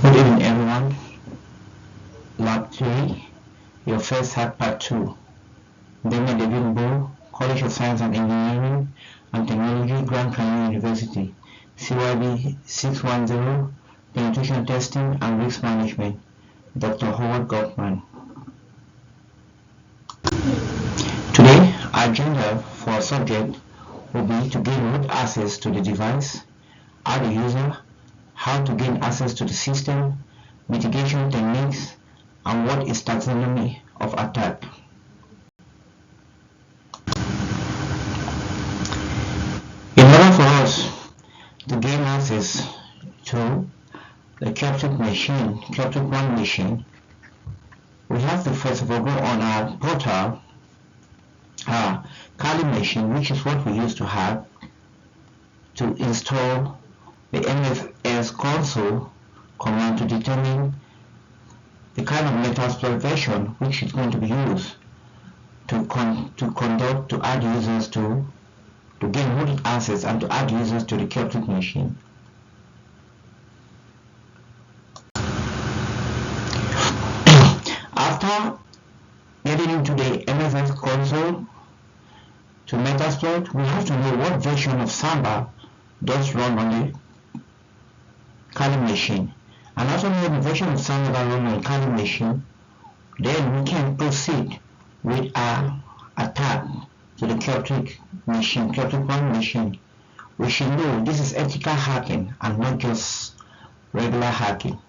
Good evening, everyone. Lab 3, your first half part 2. Daniel David Bo, College of Science and Engineering and Technology, Grand Canyon University, CYB 610, Penetration Testing and Risk Management, Dr. Howard Gottman. Today, our agenda for our subject will be to gain root access to the device, add a user, how to gain access to the system, mitigation techniques, and what is taxonomy of attack. In order for us to gain access to the Cryptic machine, Cryptic One machine, we have to first of all go on our portal, our Kali machine, which is what we used to have to install the MFS console command to determine the kind of Metasploit version which is going to be used to add users to gain root access and to add users to the Cryptic machine. After getting into the MFS console to Metasploit, we have to know what version of Samba does run on the Kali machine. And after knowing the version of Samba that runs on the Kali machine, then we can proceed with our attack to the Cryptic machine, Cryptic One machine. We should know this is ethical hacking and not just regular hacking.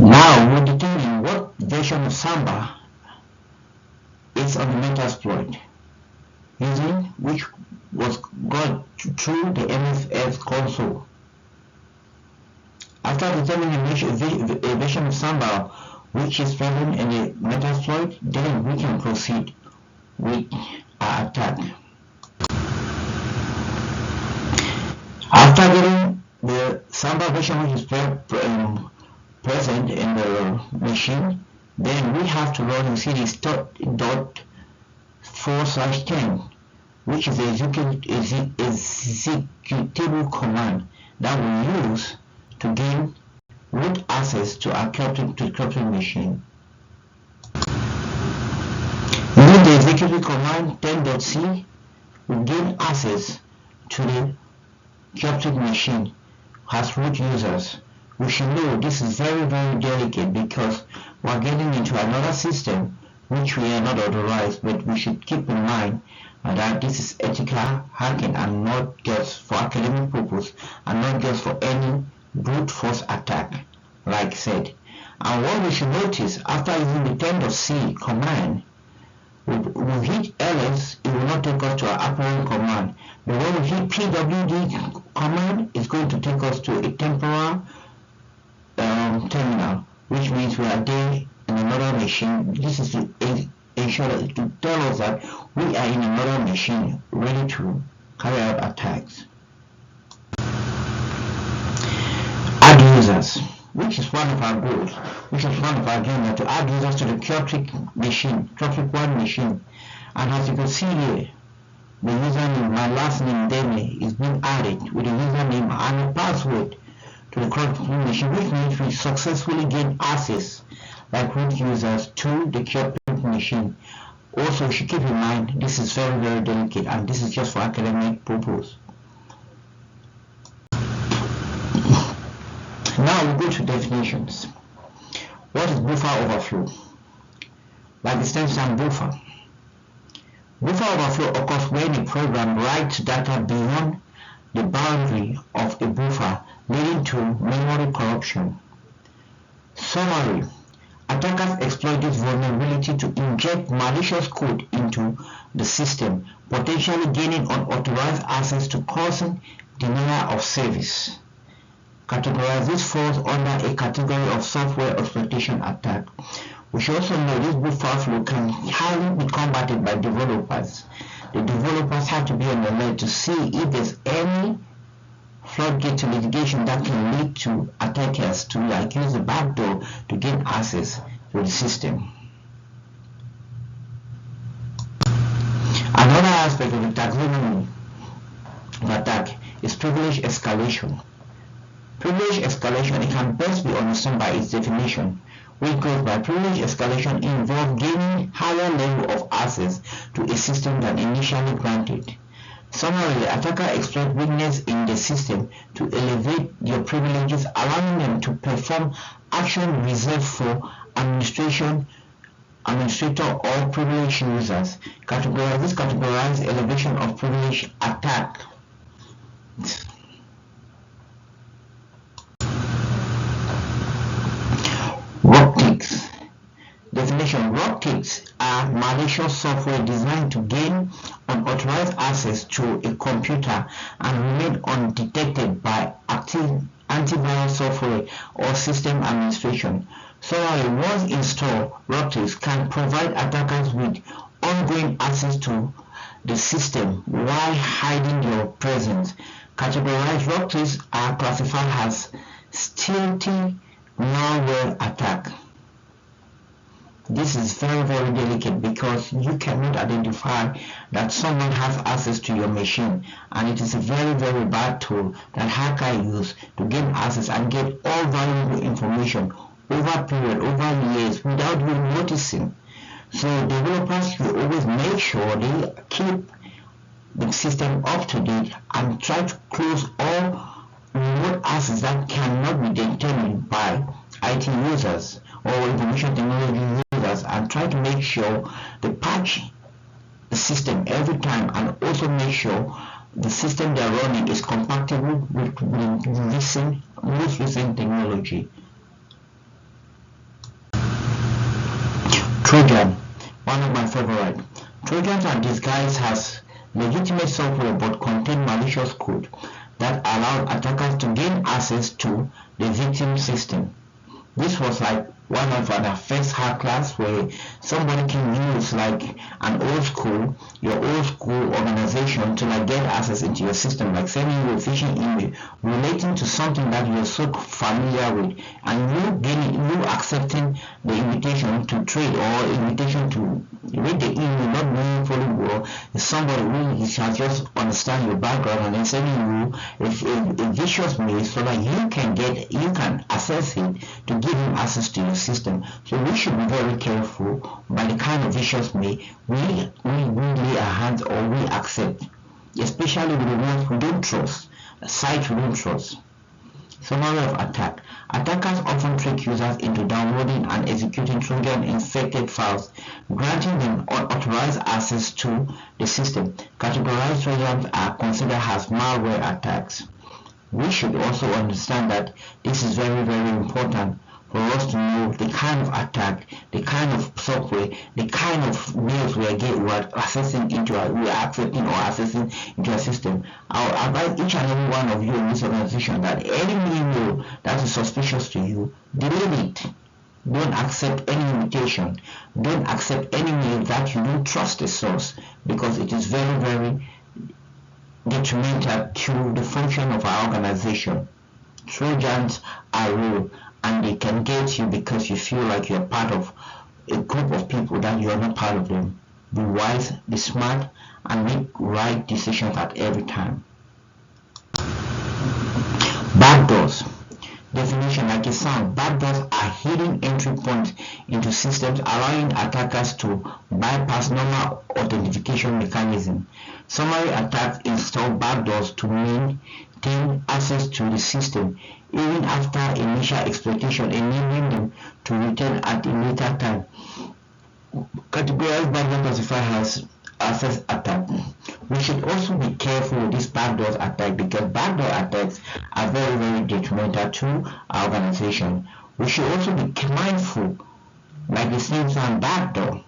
Now we'll determine what version of Samba is on the Metasploit, using which was got through the MFS console. After determining a version of Samba which is present in the Metasploit, then we can proceed with our attack. After getting the Samba version which is present in the machine, then we have to run and see this .4/10, which is the executable command that we use to gain root access to our Cryptic machine. Using the executable command 10.c, we gain access to the Cryptic machine as root users. We should know this is very, very delicate because we are getting into another system which we are not authorized, but we should keep in mind that this is ethical hacking and not just for academic purpose and not just for any brute force attack, like said. And what we should notice, after using the 10.c command, we hit ls, it will not take us to our apparent command. But when we hit pwd command, it's going to take us to a temporal terminal, which means we are there in another machine. This is to ensure that to tell us that we are in another machine ready to carry out attacks. Add users, which is one of our goals, which is one of our agenda, to add users to the Cryptic machine, Cryptic One machine. And as you can see here, the username, my last name Demi, is being added with a username and a password to the Cryptic machine, which means we successfully gain access like root users to the Cryptic machine. Also, you should keep in mind this is very, very delicate and this is just for academic purpose. Now we go to definitions. What is buffer overflow? Like the standard buffer. Buffer overflow occurs when a program writes data beyond the boundary of a buffer, leading to memory corruption. Summary: attackers exploit this vulnerability to inject malicious code into the system, potentially gaining unauthorized access to causing denial of service. Categorize this falls under a category of software exploitation attack. We should also know this buffer flow can highly be combated by developers. The developers have to be on the alert to see if there's any floodgate to litigation that can lead to attackers to use the backdoor to gain access to the system. Another aspect of the taxonomy of attack is privilege escalation. Privilege escalation, it can best be understood by its definition, which goes by privilege escalation involves gaining higher level of access to a system than initially granted. Summarily, attacker exploit weakness in the system to elevate your privileges, allowing them to perform action reserved for administrator or privileged users. This categorizes elevation of privilege attack. Rootkits. Definition: rootkits are malicious software designed to gain unauthorized access to a computer and remain undetected by active antivirus software or system administration. Summarily, once installed, rootkits can provide attackers with ongoing access to the system while hiding your presence. Categorized rootkits are classified as stealthy malware attack. This is very, very delicate because you cannot identify that someone has access to your machine, and it is a very, very bad tool that hackers use to gain access and get all valuable information over period, over years without even noticing. So developers should always make sure they keep the system up to date and try to close all remote access that cannot be determined by IT users or information technology users, and try to make sure they patch the system every time, and also make sure the system they're running is compatible with most recent technology. Trojan, one of my favorite. Trojans are disguised as legitimate software but contain malicious code that allow attackers to gain access to the victim system. This was like one of the first hackers where somebody can use like your old school organization to like get access into your system, like sending you a phishing email relating to something that you're so familiar with, and you accepting the invitation to trade or invitation to read the email, not knowing fully well is somebody who has just understand your background and then sending you a vicious mail so that you can access it to give him access to your system. So we should be very careful by the kind of vicious mail we lay our hands or we accept, especially with the ones we don't trust, the sites we don't trust. Summary of attack. Attackers often trick users into downloading and executing Trojan-infected files, granting them unauthorized access to the system. Categorized Trojans are considered as malware attacks. We should also understand that this is very, very important for us to know the kind of attack, the kind of software, the kind of mails we are accessing into our system. I'll advise each and every one of you in this organization that any email that is suspicious to you, delete it. Don't accept any invitation. Don't accept any mail that you don't trust the source, because it is very, very detrimental to the function of our organization. Trojans are real, and they can get you because you feel like you're part of a group of people that you're not part of them. Be wise, be smart, and make right decisions at every time. Backdoors. Definition: like it sounds, backdoors are hidden entry points into systems, allowing attackers to bypass normal authentication mechanism. Summary: attacks install backdoors to maintain access to the system even after initial exploitation, enabling them to return at a later time. Categorized backdoor classified as access attack. We should also be careful with this backdoor attack, because backdoor attacks are very, very detrimental to our organization. We should also be mindful, like the same sound, backdoor.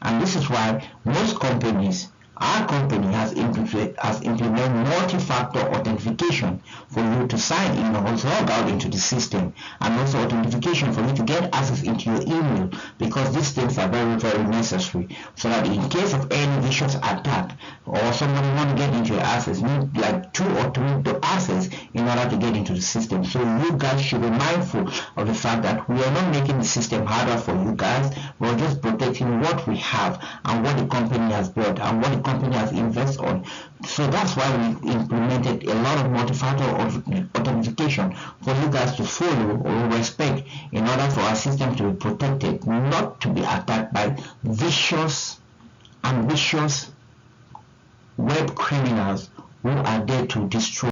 And this is why most companies, our company has implemented multi-factor authentication for you to sign in or log out into the system, and also authentication for you to get access into your email, because these things are very, very necessary, so that in case of any vicious attack or somebody want to get into your access, you need like 2 or 3 to access in order to get into the system. So you guys should be mindful of the fact that we are not making the system harder for you guys. We're just protecting what we have and what the company has built and what the company has invested on. So that's why we implemented a lot of multi-factor authentication for you guys to follow or respect in order for our system to be protected, not to be attacked by vicious, ambitious web criminals who are there to destroy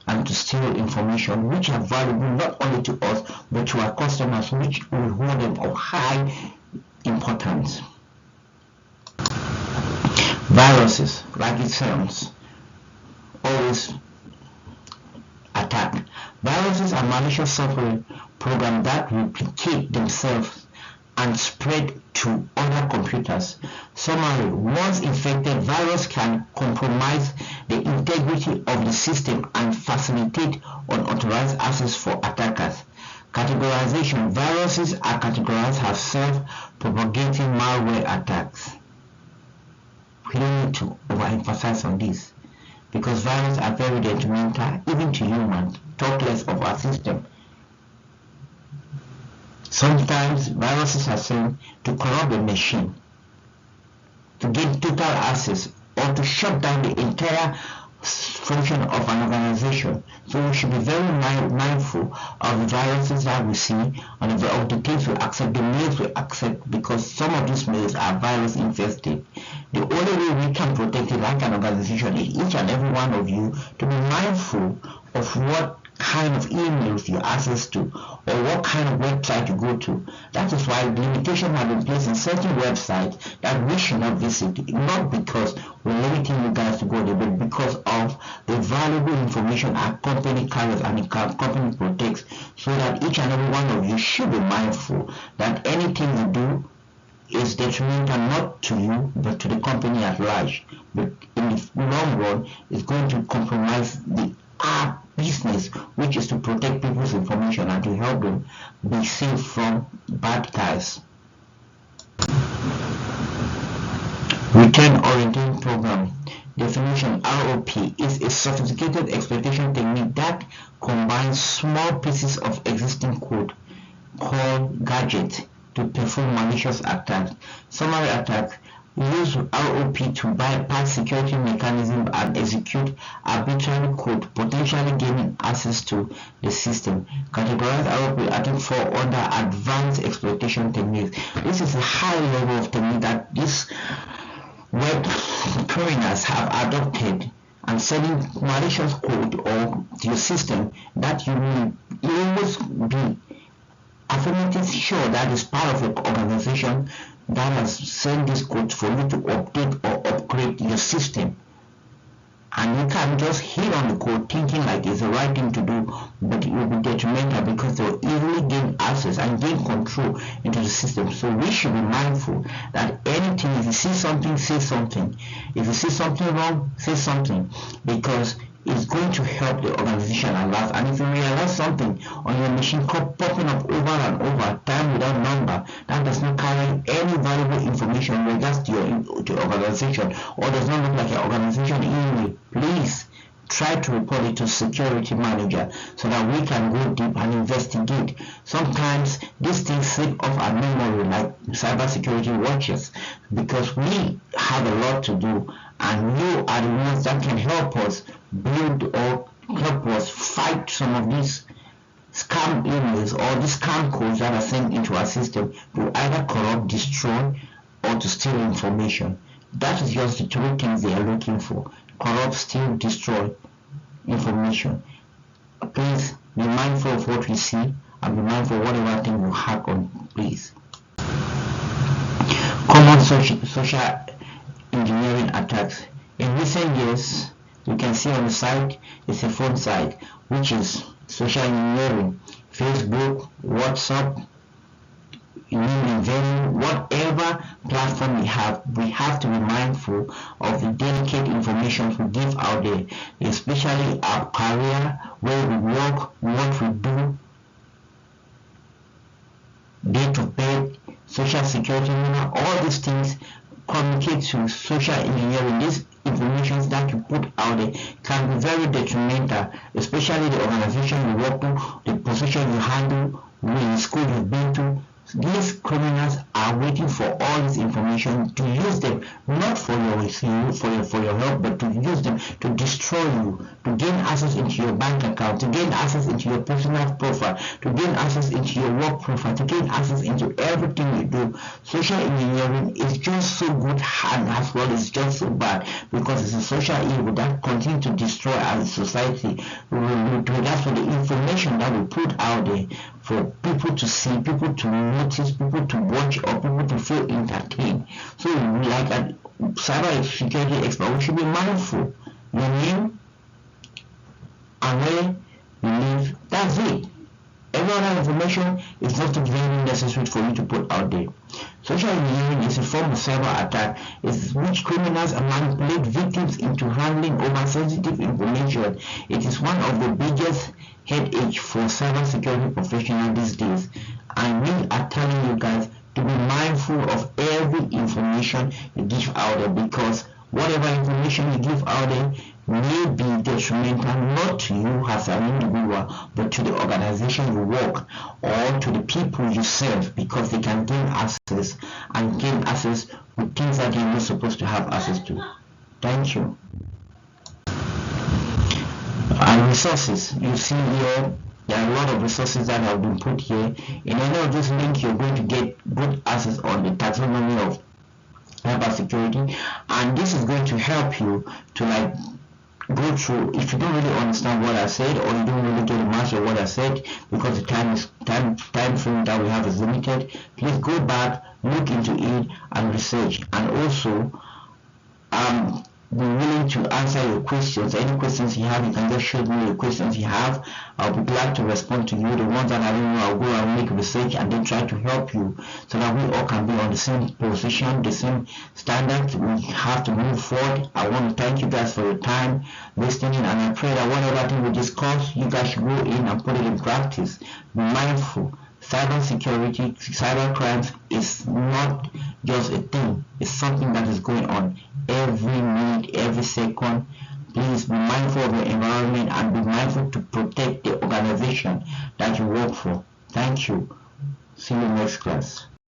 and to steal information which are valuable not only to us but to our customers, which will hold them of high importance. Viruses, like it sounds, always attack. Viruses are malicious software programs that replicate themselves and spread to other computers. Summary: once infected, virus can compromise the integrity of the system and facilitate unauthorized access for attackers. Categorization: viruses are categorized as self-propagating malware attacks. We don't need to overemphasize on this because viruses are very detrimental even to humans, talk less of our system. Sometimes viruses are sent to corrupt the machine, to gain total access, or to shut down the entire function of an organization. So we should be very mindful of the viruses that we see and of the things we accept, the mails we accept, because some of these mails are virus infested. The only way we can protect it like an organization is each and every one of you to be mindful of what kind of emails you access to or what kind of website you go to. That is why limitations have been placed in certain websites that we should not visit, not because we're limiting you guys to go there, but because of the valuable information our company carries and the company protects, so that each and every one of you should be mindful that anything you do is detrimental not to you but to the company at large, but in the long run it's going to compromise our business, which is to protect people's information and to help them be safe from bad guys. Return Oriented Program. Definition: ROP is a sophisticated exploitation technique that combines small pieces of existing code called gadgets to perform malicious attacks. Summary: attack use ROP to bypass security mechanisms and execute arbitrary code, potentially gaining access to the system. Categorized ROP attack fall under advanced exploitation techniques. This is a high level of technique that these web criminals have adopted and sending malicious code or your system that you will always be affirmative sure that is part of an organization that has sent this code for you to update or upgrade your system. And you can't just hit on the code thinking like it's the right thing to do, but it will be detrimental because they'll easily gain access and gain control into the system. So we should be mindful that anything, if you see something, say something. If you see something wrong, say something, because it's going to help the organization a lot. And if you realize something on your machine popping up over and over, time without number, that does not carry any valuable information in regards to your organization, or does not look like your organization email, please try to report it to security manager so that we can go deep and investigate. Sometimes these things slip off our memory like cybersecurity watches, because we have a lot to do and you are the ones that can help us build or help us fight some of these scam emails or these scam codes that are sent into our system to either corrupt, destroy, or to steal information. That is just the three things they are looking for: corrupt, steal, destroy information. Please be mindful of what we see and be mindful of whatever thing you hack on, please. Common social engineering attacks. In recent years, you can see on the site, it's a phone site, which is social engineering. Facebook, WhatsApp, Venue, whatever platform we have to be mindful of the delicate information we give out there, especially our career, where we work, what we do, date of birth, social security number, all these things communicate to social engineering. These information that you put out there can be very detrimental, especially the organization you work to, the position you handle, the school you've been to, These criminals are waiting for all this information to use them, not for your help, but to use them to destroy you, to gain access into your bank account, to gain access into your personal profile, to gain access into your work profile, to gain access into everything you do. Social engineering is just so good and as well it's just so bad, because it's a social evil that continues to destroy our society. That's for the information that we put out there for people to see, people to notice, people to watch, or people to feel entertained. So like a cyber security expert, we should be mindful. Your name and where you live, that's it. Every other information is not very necessary for you to put out there. Social engineering is a form of cyber attack in which criminals manipulate victims into handling over sensitive information. It is one of the biggest headache for cybersecurity professionals these days, and we are telling you guys to be mindful of every information you give out there, because whatever information you give out there may be detrimental not to you as an individual, but to the organization you work or to the people you serve, because they can gain access with things that they're not supposed to have access to. Thank you. And resources, you see here, there are a lot of resources that have been put here. In any of this link, you're going to get good access on the taxonomy of cybersecurity, and this is going to help you to go through. If you don't really understand what I said, or you don't really get a master of what I said, because the time frame that we have is limited, please go back, look into it and research, and also be willing to answer your questions. Any questions you have, you can just show me the questions you have. I'll be glad to respond to you. The ones that I don't know, I'll go and make research and then try to help you, so that we all can be on the same position, the same standards. We have to move forward. I want to thank you guys for your time listening, and I pray that whatever thing we discuss, you guys should go in and put it in practice. Be mindful. Cyber security, cyber crimes is not just a thing. It's something that is going on every minute, every second. Please be mindful of your environment and be mindful to protect the organization that you work for. Thank you. See you next class.